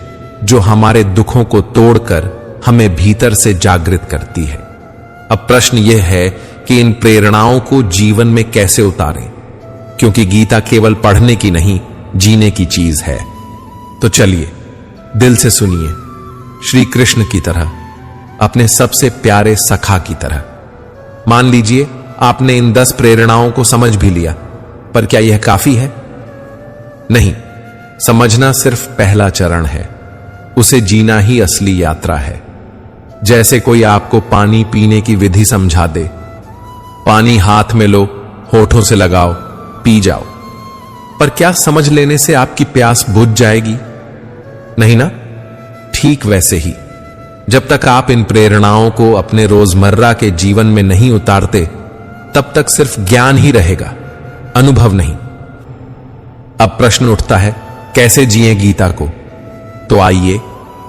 जो हमारे दुखों को तोड़कर हमें भीतर से जागृत करती है। अब प्रश्न यह है कि इन प्रेरणाओं को जीवन में कैसे उतारें, क्योंकि गीता केवल पढ़ने की नहीं, जीने की चीज है। तो चलिए दिल से सुनिए, श्री कृष्ण की तरह, अपने सबसे प्यारे सखा की तरह। मान लीजिए आपने इन 10 प्रेरणाओं को समझ भी लिया, पर क्या यह काफी है? नहीं, समझना सिर्फ पहला चरण है, उसे जीना ही असली यात्रा है। जैसे कोई आपको पानी पीने की विधि समझा दे, पानी हाथ में लो, होठों से लगाओ, पी जाओ। पर क्या समझ लेने से आपकी प्यास बुझ जाएगी? नहीं ना? ठीक वैसे ही, जब तक आप इन प्रेरणाओं को अपने रोजमर्रा के जीवन में नहीं उतारते, तब तक सिर्फ ज्ञान ही रहेगा, अनुभव नहीं। अब प्रश्न उठता है, कैसे जिएं गीता को? तो आइए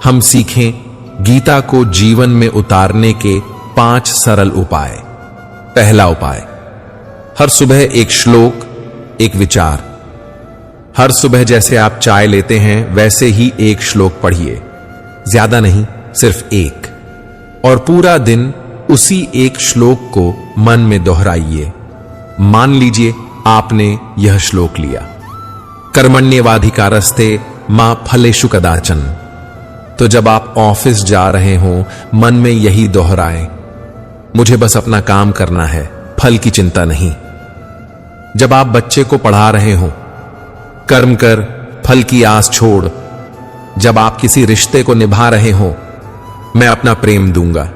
हम सीखें गीता को जीवन में उतारने के 5 सरल उपाय। पहला उपाय, हर सुबह एक श्लोक, एक विचार। हर सुबह जैसे आप चाय लेते हैं वैसे ही एक श्लोक पढ़िए, ज्यादा नहीं, सिर्फ एक, और पूरा दिन उसी एक श्लोक को मन में दोहराइए। मान लीजिए आपने यह श्लोक लिया, कर्मण्येवाधिकारस्ते मा फलेषु कदाचन। तो जब आप ऑफिस जा रहे हों, मन में यही दोहराएं, मुझे बस अपना काम करना है, फल की चिंता नहीं। जब आप बच्चे को पढ़ा रहे हों, कर्म कर, फल की आस छोड़। जब आप किसी रिश्ते को निभा रहे हों, मैं अपना प्रेम दूंगा,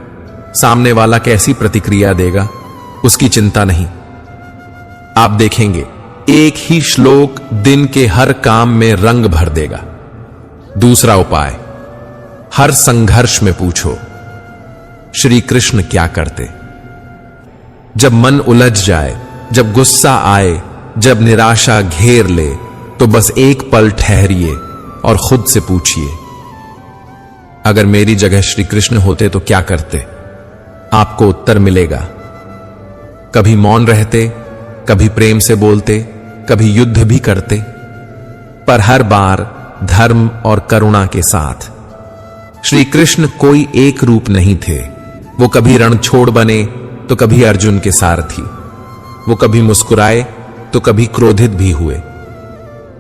सामने वाला कैसी प्रतिक्रिया देगा उसकी चिंता नहीं। आप देखेंगे एक ही श्लोक दिन के हर काम में रंग भर देगा। दूसरा उपाय, हर संघर्ष में पूछो, श्री कृष्ण क्या करते? जब मन उलझ जाए, जब गुस्सा आए, जब निराशा घेर ले, तो बस एक पल ठहरिए और खुद से पूछिए, अगर मेरी जगह श्री कृष्ण होते तो क्या करते? आपको उत्तर मिलेगा। कभी मौन रहते, कभी प्रेम से बोलते, कभी युद्ध भी करते, पर हर बार धर्म और करुणा के साथ। श्री कृष्ण कोई एक रूप नहीं थे। वो कभी रणछोड़ बने तो कभी अर्जुन के सारथी, वो कभी मुस्कुराए तो कभी क्रोधित भी हुए,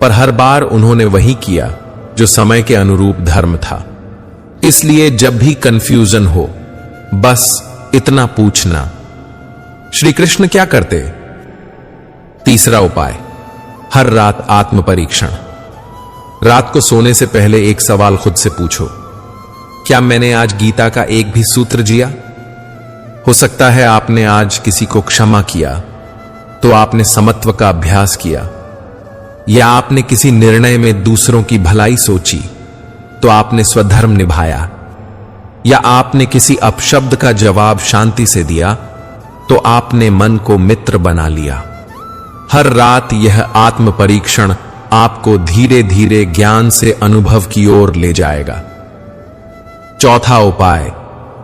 पर हर बार उन्होंने वही किया जो समय के अनुरूप धर्म था। इसलिए जब भी कंफ्यूजन हो, बस इतना पूछना, श्री कृष्ण क्या करते? तीसरा उपाय, हर रात आत्म परीक्षण। रात को सोने से पहले एक सवाल खुद से पूछो, क्या मैंने आज गीता का एक भी सूत्र जिया? हो सकता है आपने आज किसी को क्षमा किया तो आपने समत्व का अभ्यास किया, या आपने किसी निर्णय में दूसरों की भलाई सोची तो आपने स्वधर्म निभाया, या आपने किसी अपशब्द का जवाब शांति से दिया तो आपने मन को मित्र बना लिया। हर रात यह आत्म परीक्षण आपको धीरे धीरे ज्ञान से अनुभव की ओर ले जाएगा। चौथा उपाय,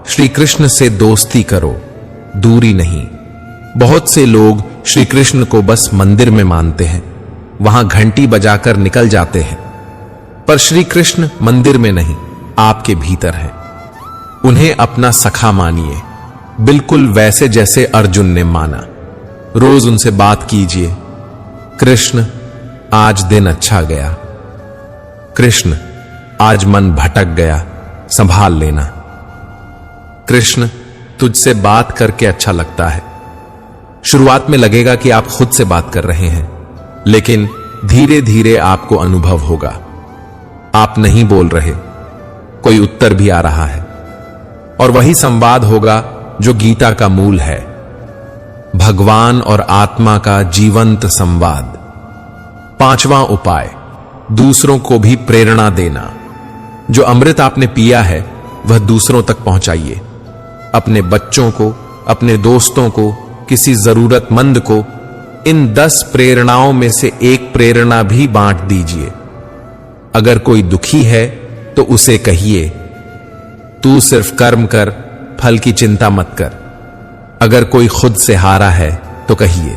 श्री कृष्ण से दोस्ती करो, दूरी नहीं। बहुत से लोग श्री कृष्ण को बस मंदिर में मानते हैं, वहां घंटी बजाकर निकल जाते हैं, पर श्री कृष्ण मंदिर में नहीं, आपके भीतर है। उन्हें अपना सखा मानिए, बिल्कुल वैसे जैसे अर्जुन ने माना। रोज उनसे बात कीजिए, कृष्ण आज दिन अच्छा गया, कृष्ण आज मन भटक गया, संभाल लेना, कृष्ण तुझसे बात करके अच्छा लगता है। शुरुआत में लगेगा कि आप खुद से बात कर रहे हैं, लेकिन धीरे धीरे आपको अनुभव होगा आप नहीं बोल रहे, कोई उत्तर भी आ रहा है, और वही संवाद होगा जो गीता का मूल है, भगवान और आत्मा का जीवंत संवाद। पांचवां उपाय, दूसरों को भी प्रेरणा देना। जो अमृत आपने पिया है वह दूसरों तक पहुंचाइए, अपने बच्चों को, अपने दोस्तों को, किसी जरूरतमंद को। इन 10 प्रेरणाओं में से एक प्रेरणा भी बांट दीजिए। अगर कोई दुखी है तो उसे कहिए, तू सिर्फ कर्म कर, फल की चिंता मत कर। अगर कोई खुद से हारा है तो कहिए,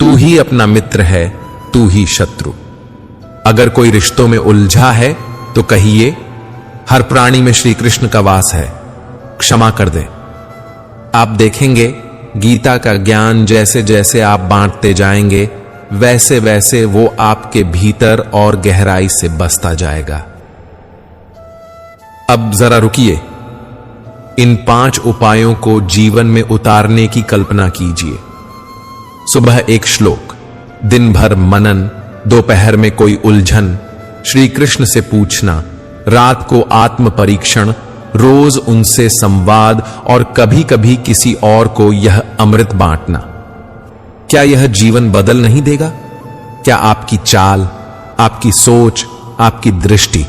तू ही अपना मित्र है, तू ही शत्रु। अगर कोई रिश्तों में उलझा है तो कहिए, हर प्राणी में श्री कृष्ण का वास है, क्षमा कर दे। आप देखेंगे गीता का ज्ञान जैसे जैसे आप बांटते जाएंगे, वैसे वैसे वो आपके भीतर और गहराई से बसता जाएगा। अब जरा रुकिए, इन 5 उपायों को जीवन में उतारने की कल्पना कीजिए। सुबह एक श्लोक, दिन भर मनन, दोपहर में कोई उलझन, श्री कृष्ण से पूछना, रात को आत्म परीक्षण, रोज उनसे संवाद, और कभी कभी किसी और को यह अमृत बांटना। क्या यह जीवन बदल नहीं देगा? क्या आपकी चाल, आपकी सोच, आपकी दृष्टि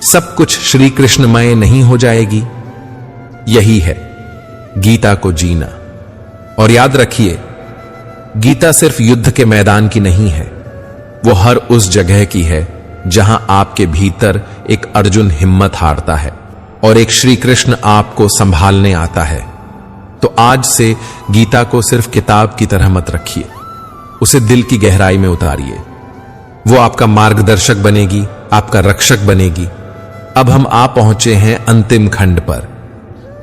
सब कुछ श्री कृष्णमय नहीं हो जाएगी? यही है गीता को जीना। और याद रखिए, गीता सिर्फ युद्ध के मैदान की नहीं है, वो हर उस जगह की है जहां आपके भीतर एक अर्जुन हिम्मत हारता है और एक श्री कृष्ण आपको संभालने आता है। तो आज से गीता को सिर्फ किताब की तरह मत रखिए, उसे दिल की गहराई में उतारिए। वो आपका मार्गदर्शक बनेगी, आपका रक्षक बनेगी। अब हम आ पहुंचे हैं अंतिम खंड पर,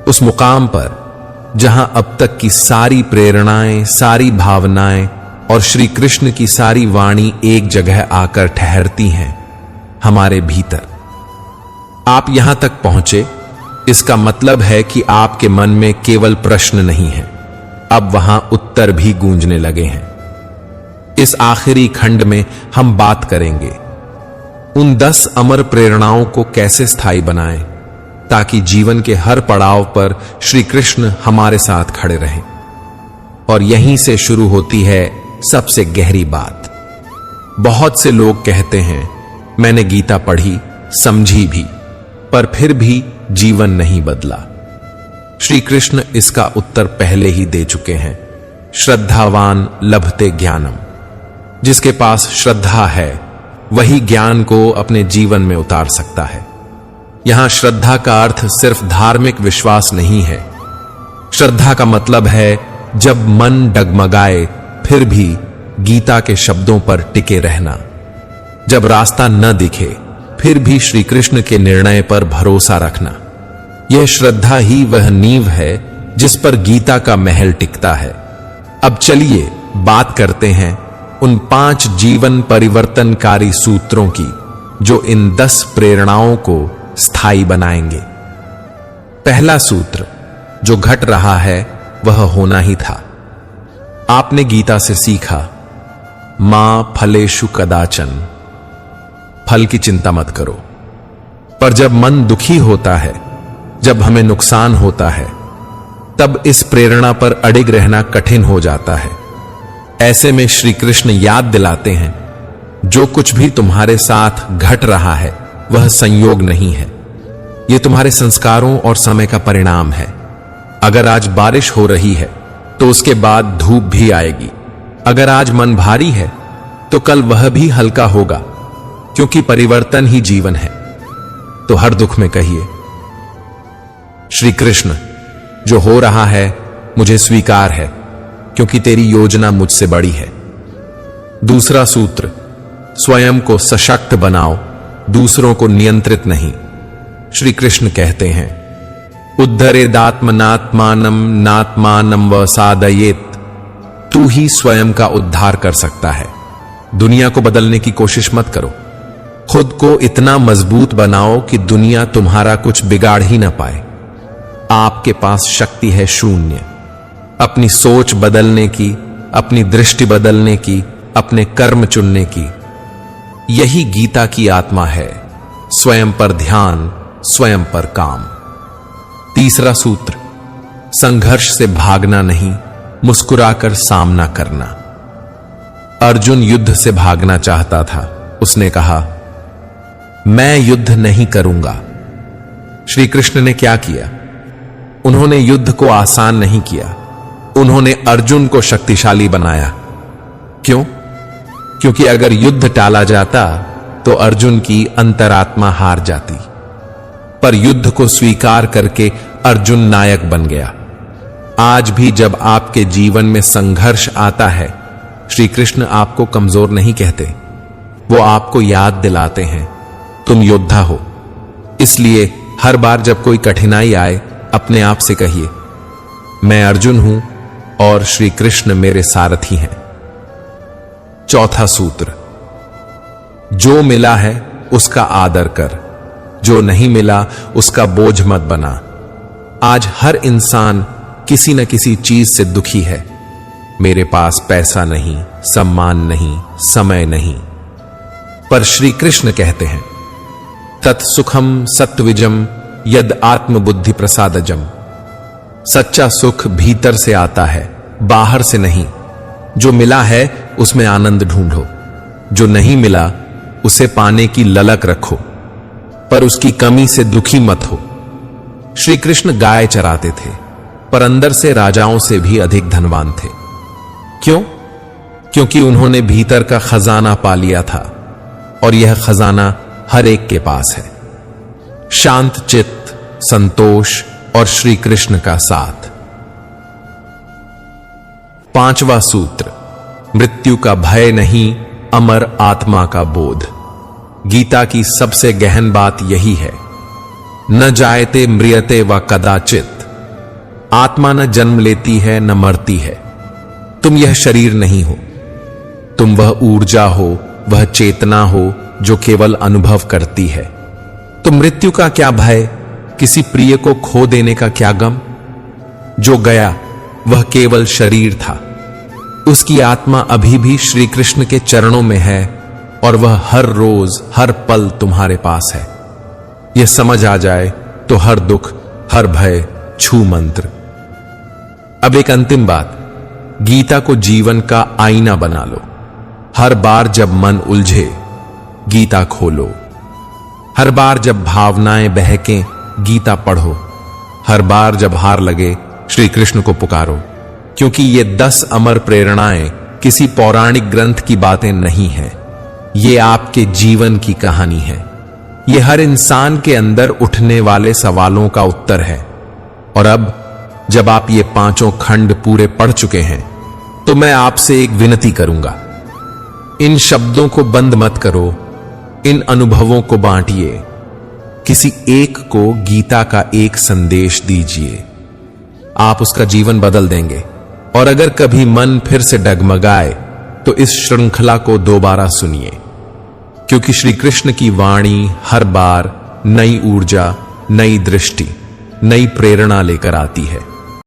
उस मुकाम पर जहां अब तक की सारी प्रेरणाएं, सारी भावनाएं और श्री कृष्ण की सारी वाणी एक जगह आकर ठहरती हैं, हमारे भीतर। आप यहां तक पहुंचे, इसका मतलब है कि आपके मन में केवल प्रश्न नहीं है, अब वहां उत्तर भी गूंजने लगे हैं। इस आखिरी खंड में हम बात करेंगे उन 10 अमर प्रेरणाओं को कैसे स्थायी बनाएं, ताकि जीवन के हर पड़ाव पर श्री कृष्ण हमारे साथ खड़े रहें। और यहीं से शुरू होती है सबसे गहरी बात। बहुत से लोग कहते हैं मैंने गीता पढ़ी, समझी भी, पर फिर भी जीवन नहीं बदला। श्री कृष्ण इसका उत्तर पहले ही दे चुके हैं। श्रद्धावान लभते ज्ञानम। जिसके पास श्रद्धा है वही ज्ञान को अपने जीवन में उतार सकता है। यहां श्रद्धा का अर्थ सिर्फ धार्मिक विश्वास नहीं है। श्रद्धा का मतलब है जब मन डगमगाए फिर भी गीता के शब्दों पर टिके रहना, जब रास्ता न दिखे फिर भी श्री कृष्ण के निर्णय पर भरोसा रखना। यह श्रद्धा ही वह नींव है जिस पर गीता का महल टिकता है। अब चलिए बात करते हैं उन 5 जीवन परिवर्तनकारी सूत्रों की जो इन 10 प्रेरणाओं को स्थायी बनाएंगे। पहला सूत्र, जो घट रहा है वह होना ही था। आपने गीता से सीखा, मां फलेषु कदाचन, फल की चिंता मत करो। पर जब मन दुखी होता है, जब हमें नुकसान होता है, तब इस प्रेरणा पर अडिग रहना कठिन हो जाता है। ऐसे में श्री कृष्ण याद दिलाते हैं, जो कुछ भी तुम्हारे साथ घट रहा है वह संयोग नहीं है, यह तुम्हारे संस्कारों और समय का परिणाम है। अगर आज बारिश हो रही है तो उसके बाद धूप भी आएगी। अगर आज मन भारी है तो कल वह भी हल्का होगा, क्योंकि परिवर्तन ही जीवन है। तो हर दुख में कहिए, श्री कृष्ण, जो हो रहा है मुझे स्वीकार है, क्योंकि तेरी योजना मुझसे बड़ी है। दूसरा सूत्र, स्वयं को सशक्त बनाओ, दूसरों को नियंत्रित नहीं। श्री कृष्ण कहते हैं, उद्धरेदात्मनात्मानम नात्मानम व साधयेत। तू ही स्वयं का उद्धार कर सकता है। दुनिया को बदलने की कोशिश मत करो। खुद को इतना मजबूत बनाओ कि दुनिया तुम्हारा कुछ बिगाड़ ही ना पाए। आपके पास शक्ति है शून्य, अपनी सोच बदलने की, अपनी दृष्टि बदलने की, अपने कर्म चुनने की। यही गीता की आत्मा है, स्वयं पर ध्यान, स्वयं पर काम। तीसरा सूत्र, संघर्ष से भागना नहीं, मुस्कुराकर सामना करना। अर्जुन युद्ध से भागना चाहता था। उसने कहा, मैं युद्ध नहीं करूंगा। श्री कृष्ण ने क्या किया? उन्होंने युद्ध को आसान नहीं किया, उन्होंने अर्जुन को शक्तिशाली बनाया। क्यों? क्योंकि अगर युद्ध टाला जाता तो अर्जुन की अंतरात्मा हार जाती, पर युद्ध को स्वीकार करके अर्जुन नायक बन गया। आज भी जब आपके जीवन में संघर्ष आता है, श्री कृष्ण आपको कमजोर नहीं कहते, वो आपको याद दिलाते हैं तुम योद्धा हो। इसलिए हर बार जब कोई कठिनाई आए, अपने आप से कहिए, मैं अर्जुन हूं और श्री कृष्ण मेरे सारथी हैं। चौथा सूत्र, जो मिला है उसका आदर कर, जो नहीं मिला उसका बोझ मत बना। आज हर इंसान किसी न किसी चीज से दुखी है। मेरे पास पैसा नहीं, सम्मान नहीं, समय नहीं। पर श्री कृष्ण कहते हैं, तत्सुखम सत्विजम यद आत्मबुद्धि प्रसादजम। सच्चा सुख भीतर से आता है, बाहर से नहीं। जो मिला है उसमें आनंद ढूंढो, जो नहीं मिला उसे पाने की ललक रखो, पर उसकी कमी से दुखी मत हो। श्री कृष्ण गाय चराते थे, पर अंदर से राजाओं से भी अधिक धनवान थे। क्यों? क्योंकि उन्होंने भीतर का खजाना पा लिया था, और यह खजाना हर एक के पास है। शांत चित्त, संतोष और श्री कृष्ण का साथ। पांचवा सूत्र, मृत्यु का भय नहीं, अमर आत्मा का बोध। गीता की सबसे गहन बात यही है, न जायते म्रियते व कदाचित। आत्मा न जन्म लेती है न मरती है। तुम यह शरीर नहीं हो, तुम वह ऊर्जा हो, वह चेतना हो जो केवल अनुभव करती है। तो मृत्यु का क्या भय, किसी प्रिय को खो देने का क्या गम? जो गया वह केवल शरीर था, उसकी आत्मा अभी भी श्री कृष्ण के चरणों में है, और वह हर रोज हर पल तुम्हारे पास है। यह समझ आ जाए तो हर दुख, हर भय छू मंत्र। अब एक अंतिम बात, गीता को जीवन का आईना बना लो। हर बार जब मन उलझे, गीता खोलो। हर बार जब भावनाएं बहकें, गीता पढ़ो। हर बार जब हार लगे, श्री कृष्ण को पुकारो। क्योंकि ये 10 अमर प्रेरणाएं किसी पौराणिक ग्रंथ की बातें नहीं हैं, ये आपके जीवन की कहानी है। ये हर इंसान के अंदर उठने वाले सवालों का उत्तर है। और अब जब आप ये 5 खंड पूरे पढ़ चुके हैं, तो मैं आपसे एक विनती करूंगा, इन शब्दों को बंद मत करो, इन अनुभवों को बांटिए। किसी एक को गीता का एक संदेश दीजिए, आप उसका जीवन बदल देंगे। और अगर कभी मन फिर से डगमगाए, तो इस श्रृंखला को दोबारा सुनिए, क्योंकि श्री कृष्ण की वाणी हर बार नई ऊर्जा, नई दृष्टि, नई प्रेरणा लेकर आती है।